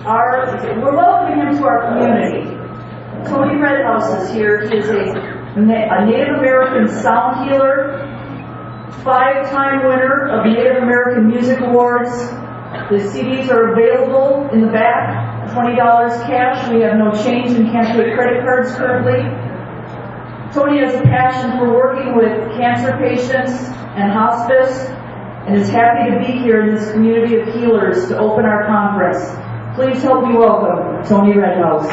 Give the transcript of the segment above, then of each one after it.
we're welcoming him to our community. Tony Redhouse is here. He is a Native American sound healer, 5-time winner of Native American Music Awards. The CDs are available in the back, $20 cash. We have no change and can't pay credit cards currently. Tony has a passion for working with cancer patients and hospice and is happy to be here in this community of healers to open our conference. Please help me welcome Tony Redhouse.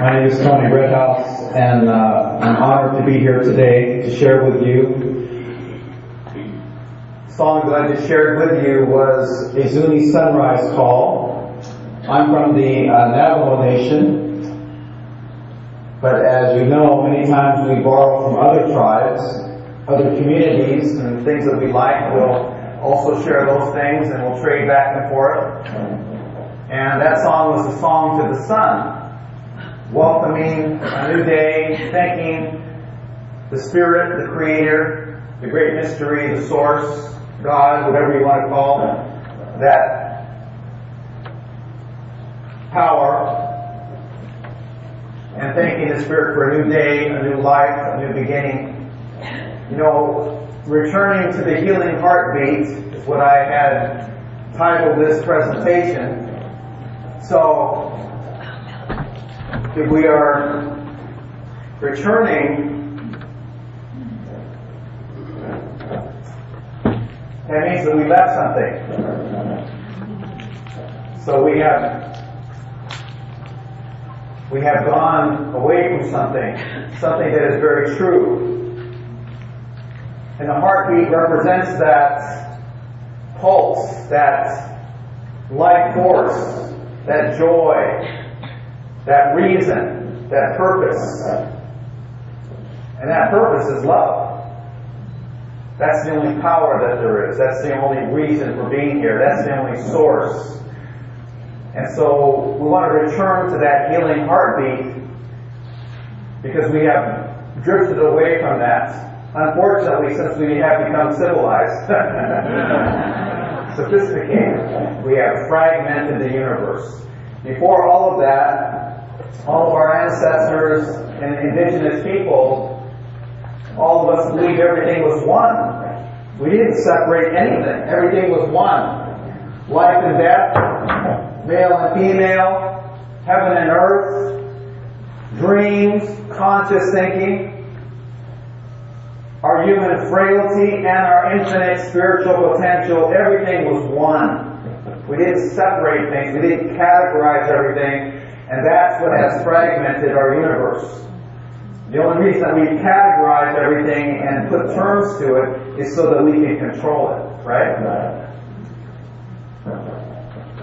My name is Tony Redhouse, and I'm honored to be here today to share with you. The song that I just shared with you was a Zuni Sunrise Call. I'm from the Navajo Nation, but as you know, many times we borrow from other tribes, other communities, and things that we like. We'll also share those things, and we'll trade back and forth. And that song was a song to the sun, welcoming a new day, thanking the Spirit, the Creator, the great mystery, the Source, God, whatever you want to call that power, and thanking the Spirit for a new day, a new life, a new beginning. You know, returning to the healing heartbeat is what I had titled this presentation. So, if we are returning, that means that we left something. So we have gone away from something that is very true. And the heartbeat represents that pulse, that life force, that joy, that reason, that purpose. And that purpose is love. That's the only power that there is. That's the only reason for being here. That's the only source. And so we want to return to that healing heartbeat because we have drifted away from that. Unfortunately, since we have become civilized, sophisticated, we have fragmented the universe. Before all of that, all of our ancestors and indigenous people, all of us believed everything was one. We didn't separate anything. Everything was one. Life and death, male and female, heaven and earth, dreams, conscious thinking, our human frailty and our infinite spiritual potential, everything was one. We didn't separate things, we didn't categorize everything, and that's what has fragmented our universe. The only reason that we categorize everything and put terms to it is so that we can control it, right?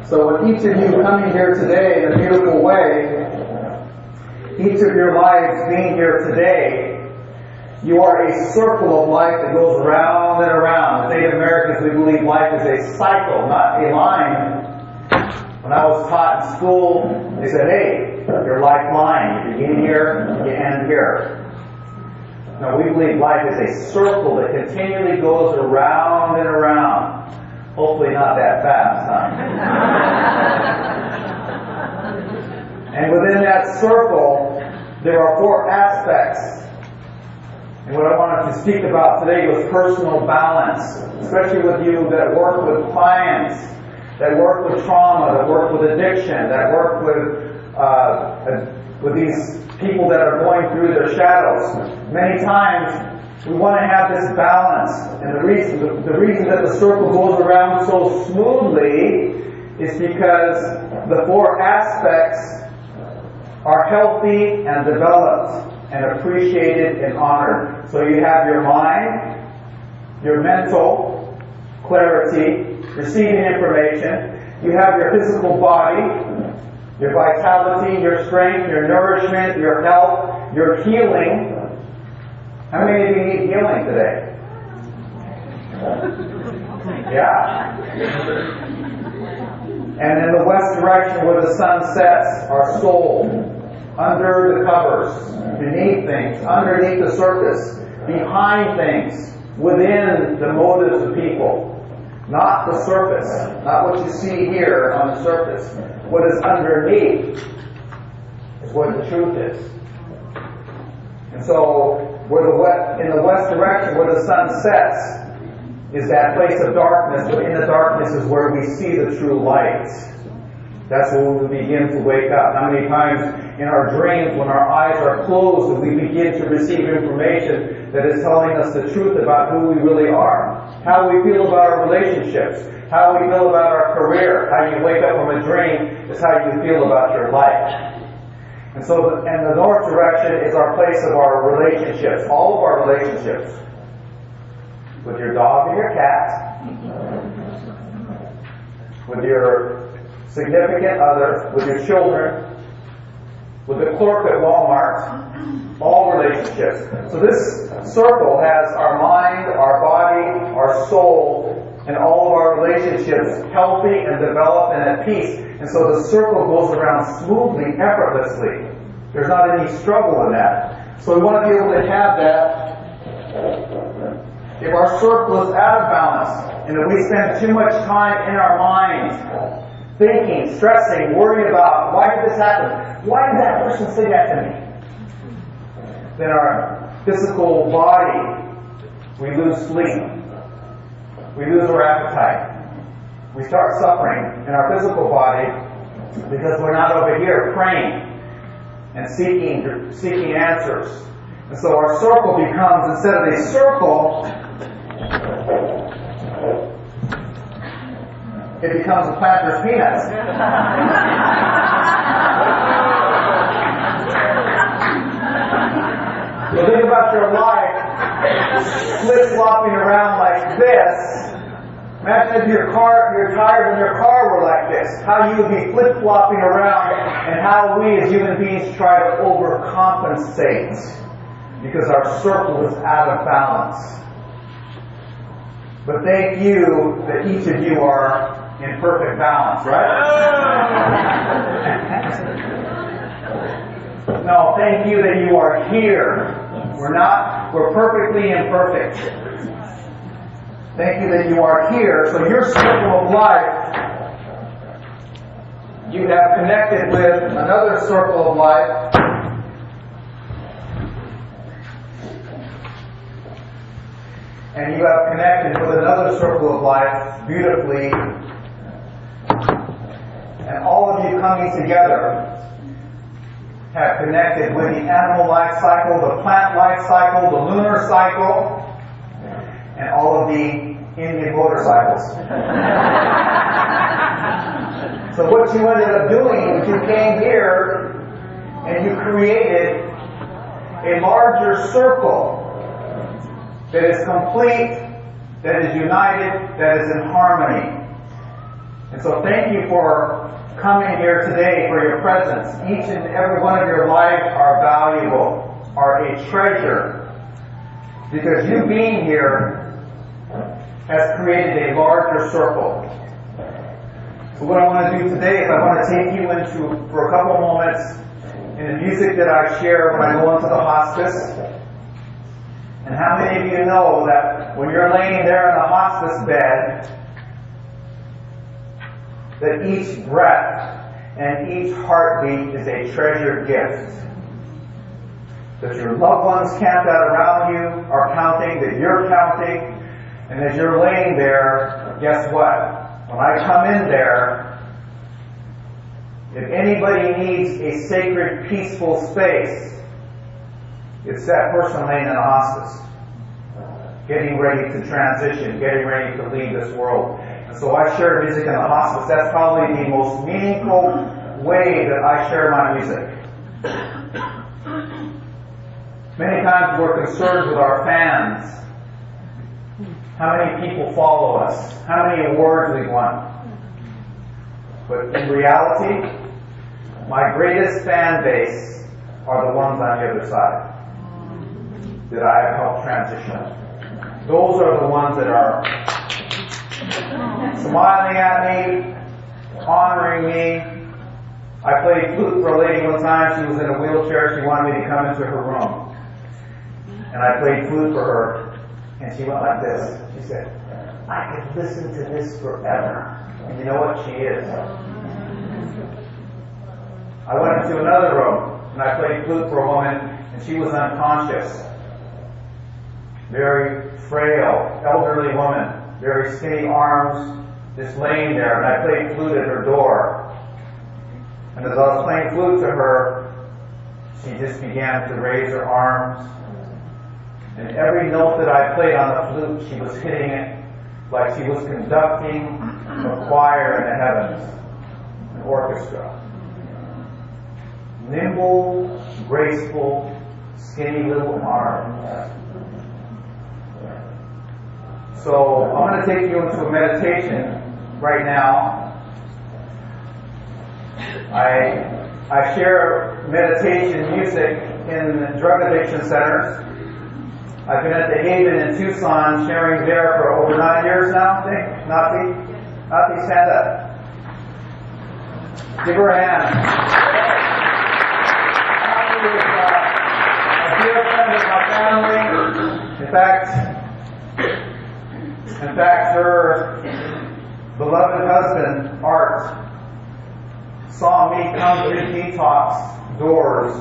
So with each of you coming here today in a beautiful way, each of your lives being here today, you are a circle of life that goes around and around. As Native Americans, we believe life is a cycle, not a line. When I was taught in school, they said, hey, your life line. You begin here, you end here. No, we believe life is a circle that continually goes around and around. Hopefully not that fast, huh? And within that circle, there are 4 aspects. And what I wanted to speak about today was personal balance, especially with you that work with clients, that work with trauma, that work with addiction, that work with these people that are going through their shadows. Many times we want to have this balance, and the reason that the circle goes around so smoothly is because the 4 aspects are healthy and developed and appreciated and honored. So you have your mind, your mental clarity, receiving information. You have your physical body, your vitality, your strength, your nourishment, your health, your healing. How many of you need healing today? Yeah. And in the west direction where the sun sets, our soul, under the covers, beneath things, underneath the surface, behind things, within the motives of people. Not the surface, not what you see here on the surface. What is underneath is what the truth is. And so, in the west direction where the sun sets is that place of darkness, but in the darkness is where we see the true light. That's when we begin to wake up. How many times in our dreams, when our eyes are closed and we begin to receive information that is telling us the truth about who we really are, how we feel about our relationships, how we feel about our career, how you wake up from a dream is how you feel about your life. And so, and the north direction is our place of our relationships, all of our relationships. With your dog and your cat, with your significant other, with your children, with the clerk at Walmart, all relationships. So this circle has our mind, our body, our soul, and all of our relationships healthy and developed and at peace. And so the circle goes around smoothly, effortlessly. There's not any struggle in that. So we want to be able to have that. If our circle is out of balance, and if we spend too much time in our minds, thinking, stressing, worrying about, why did this happen? Why did that person say that to me? Then our physical body, we lose sleep. We lose our appetite. We start suffering in our physical body because we're not over here praying and seeking answers. And so our circle becomes, instead of a circle, it becomes a planter's peanuts. So think about your life flip-flopping around like this, Imagine if your tires in your car were like this, how you would be flip-flopping around, and how we as human beings try to overcompensate because our circle is out of balance. But thank you that each of you are in perfect balance, right? No, thank you that you are here. We're perfectly imperfect. Thank you that you are here. So your circle of life, you have connected with another circle of life. And you have connected with another circle of life beautifully. And all of you coming together have connected with the animal life cycle, the plant life cycle, the lunar cycle, and all of the Indian motorcycles. So what you ended up doing is you came here and you created a larger circle that is complete, that is united, that is in harmony. And so thank you for coming here today, for your presence. Each and every one of your lives are valuable, are a treasure, because you being here has created a larger circle. So what I want to do today is I want to take you into, for a couple moments, in the music that I share when I go into the hospice. And how many of you know that when you're laying there in the hospice bed, that each breath and each heartbeat is a treasured gift? That your loved ones camped out around you are counting, that you're counting, and as you're laying there, guess what? When I come in there, if anybody needs a sacred, peaceful space, it's that person laying in a hospice, getting ready to transition, getting ready to leave this world. And so I share music in the hospice. That's probably the most meaningful way that I share my music. Many times we're concerned with our fans. How many people follow us? How many awards we've won? But in reality, my greatest fan base are the ones on the other side that I have helped transition. Those are the ones that are smiling at me, honoring me. I played flute for a lady one time. She was in a wheelchair. She wanted me to come into her room. And I played flute for her. And she went like this. She said, I could listen to this forever. And you know what? She is. I went into another room and I played flute for a woman and she was unconscious. Very frail, elderly woman, very skinny arms, just laying there, and I played flute at her door. And as I was playing flute to her, she just began to raise her arms. And every note that I played on the flute, she was hitting it like she was conducting a choir in the heavens, an orchestra. Nimble, graceful, skinny little arms. So I'm going to take you into a meditation right now. I share meditation music in drug addiction centers. I've been at the Haven in Tucson sharing there for over 9 years now, I think. Nati, stand up. Give her a hand. Nati is a dear friend of my family. In fact, her beloved husband, Art, saw me come through detox doors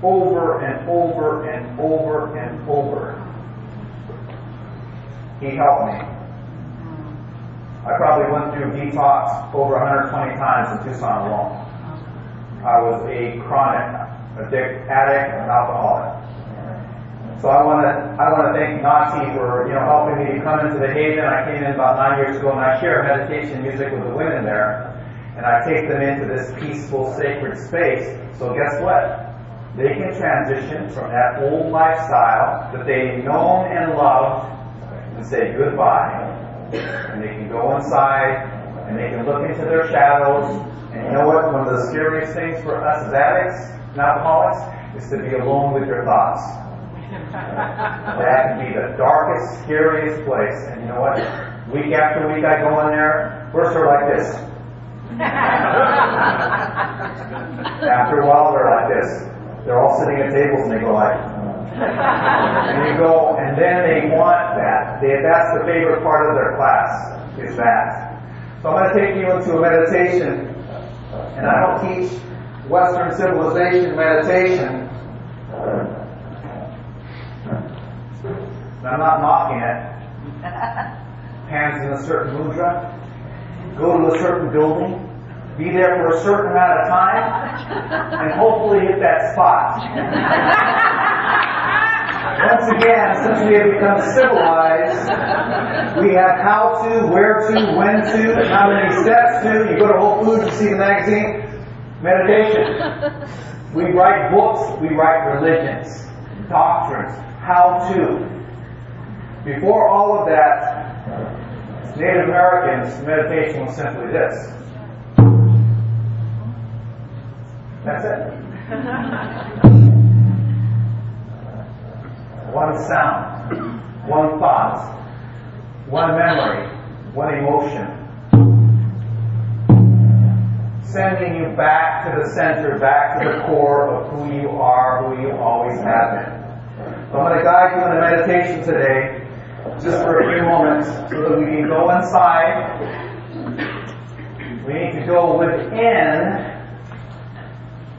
over and over and over and over. He helped me. I probably went through detox over 120 times in Tucson alone. I was a chronic addict and alcoholic. So I want to thank Nati for helping me to come into the Haven. I came in about 9 years ago and I share meditation music with the women there. And I take them into this peaceful, sacred space. So guess what? They can transition from that old lifestyle that they've known and loved and say goodbye And they can go inside, and they can look into their shadows. And you know what? One of the scariest things for us as addicts and alcoholics is to be alone with your thoughts. That can be the darkest, scariest place. And you know what? Week after week I go in there, we're sort of like this. After a while they're like this. They're all sitting at tables and they go like, and you go, and then they want that. That's the favorite part of their class, is that. So I'm going to take you into a meditation, and I don't teach Western civilization meditation. I'm not mocking it. Hands in a certain mudra, go to a certain building, be there for a certain amount of time, and hopefully hit that spot. Once again, since we have become civilized, we have how to, where to, when to, how many steps to. You go to Whole Foods, you see the magazine, meditation. We write books, we write religions, doctrines, how to. Before all of that, Native Americans, meditation was simply this. That's it. One sound, one thought, one memory, one emotion. Sending you back to the center, back to the core of who you are, who you always have been. So I'm going to guide you in a meditation today, just for a few moments, so that we can go inside. We need to go within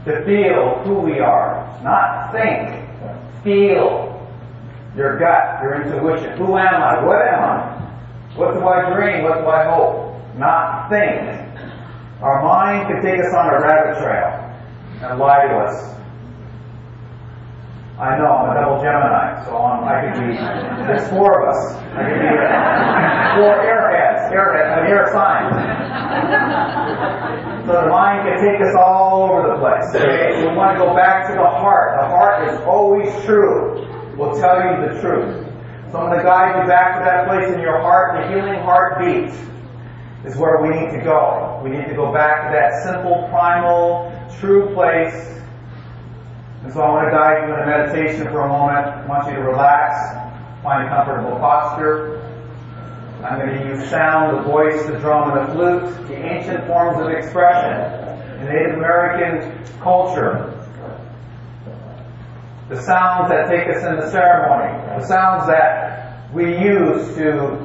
to feel who we are. Not think, feel. Your gut, your intuition. Who am I? What am I? What do I dream? What do I hope? Not think. Our mind can take us on a rabbit trail and lie to us. I know, I'm a double Gemini, so I could be, there's four of us. I could be four airheads, an air sign. So the mind can take us all over the place. Okay? So we want to go back to the heart. The heart is always true. We'll tell you the truth. So I'm going to guide you back to that place in your heart. The healing heartbeat is where we need to go. We need to go back to that simple, primal, true place. And so I want to guide you in a meditation for a moment. I want you to relax, find a comfortable posture. I'm going to use sound, the voice, the drum, and the flute, the ancient forms of expression in Native American culture. The sounds that take us in the ceremony, the sounds that we use to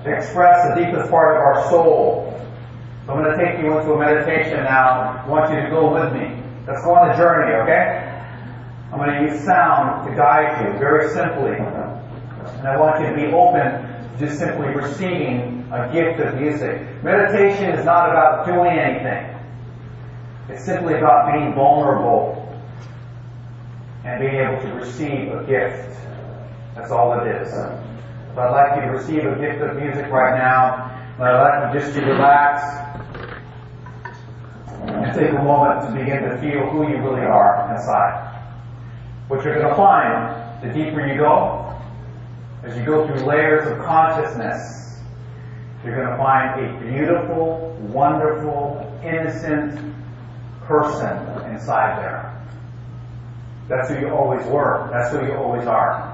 express the deepest part of our soul. So I'm going to take you into a meditation now. I want you to go with me. Let's go on a journey, okay? I'm going to use sound to guide you, very simply. And I want you to be open to just simply receiving a gift of music. Meditation is not about doing anything. It's simply about being vulnerable and being able to receive a gift. That's all it is. So I'd like you to receive a gift of music right now. And I'd like you just to relax and take a moment to begin to feel who you really are inside. What you're going to find, the deeper you go, as you go through layers of consciousness, you're going to find a beautiful, wonderful, innocent person inside there. That's who you always were. That's who you always are.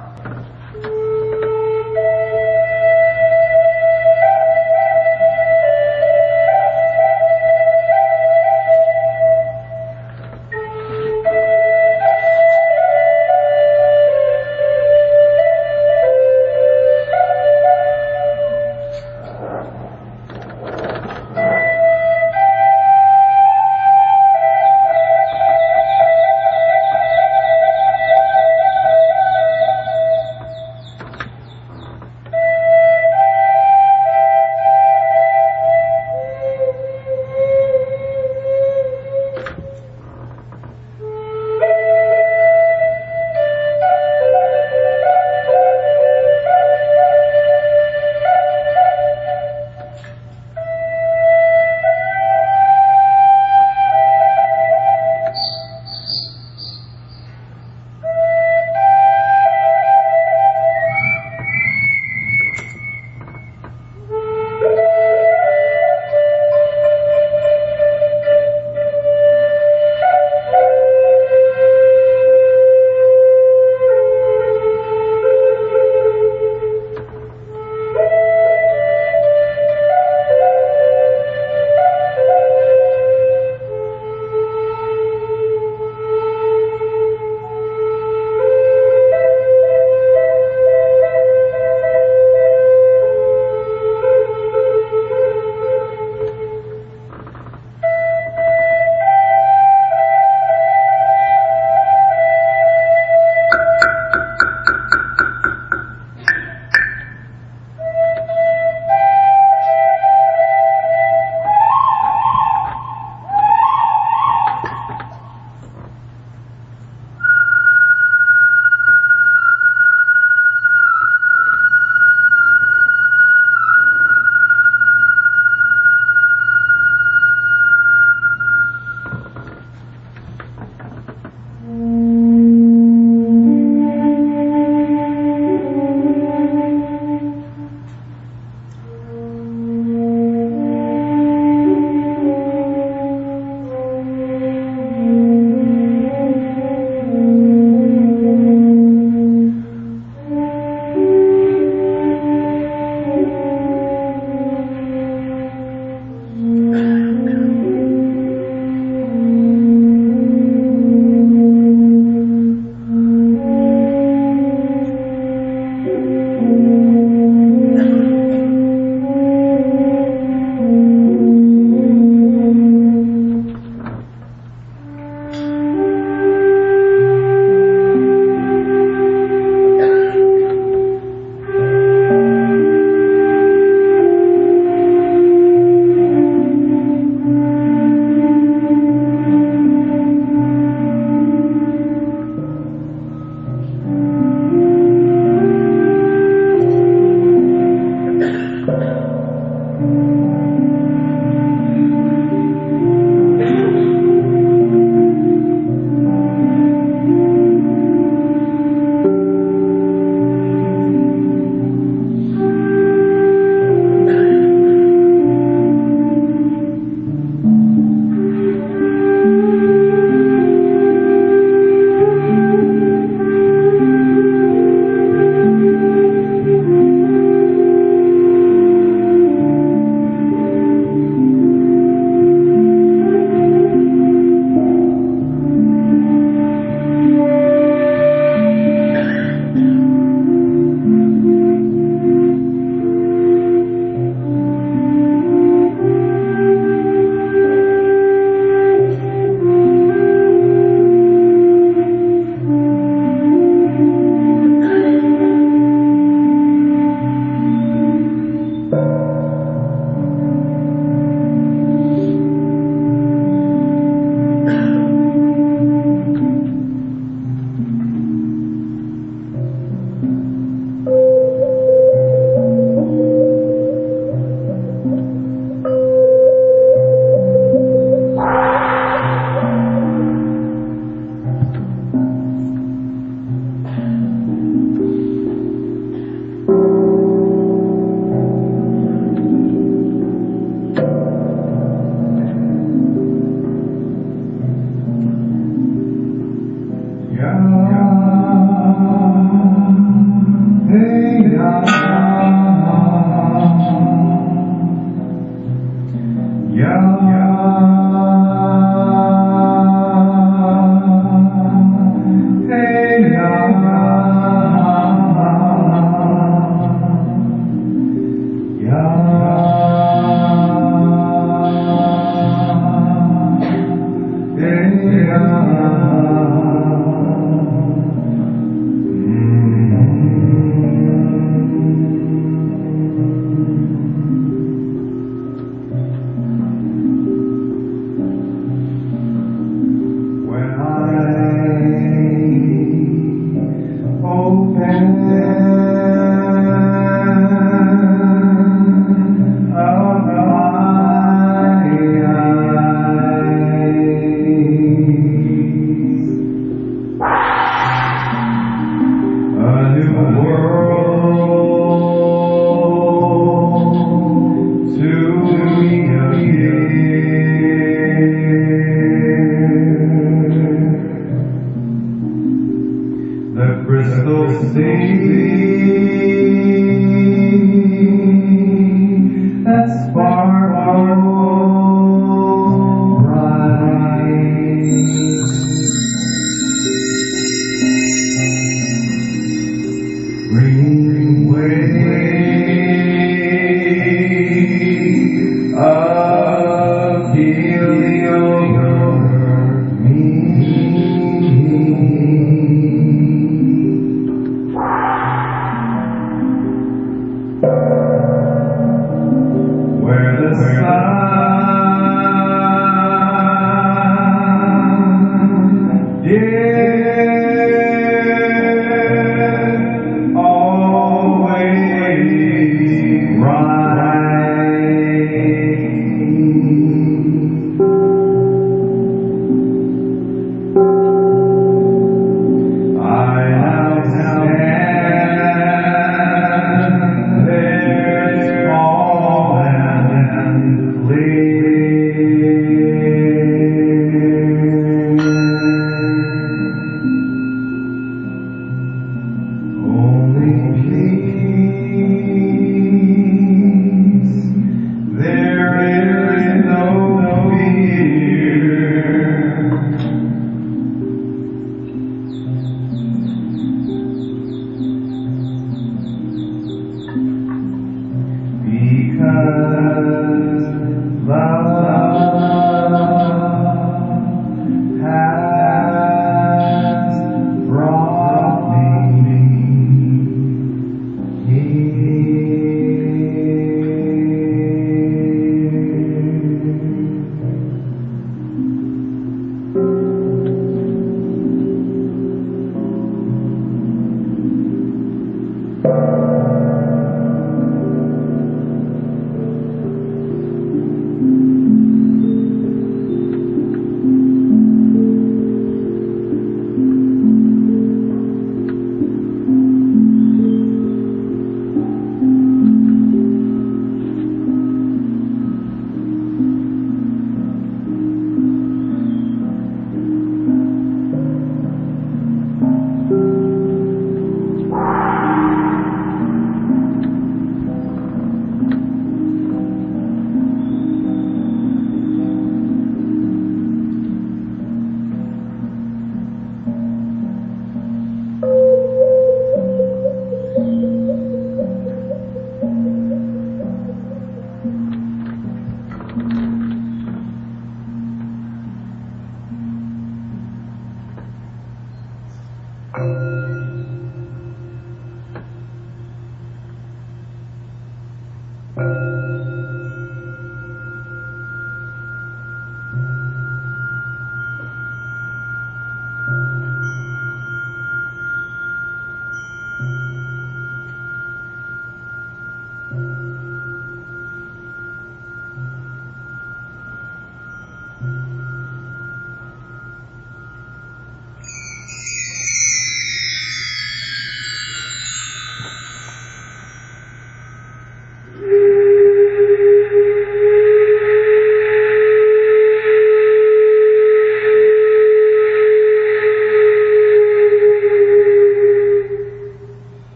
God.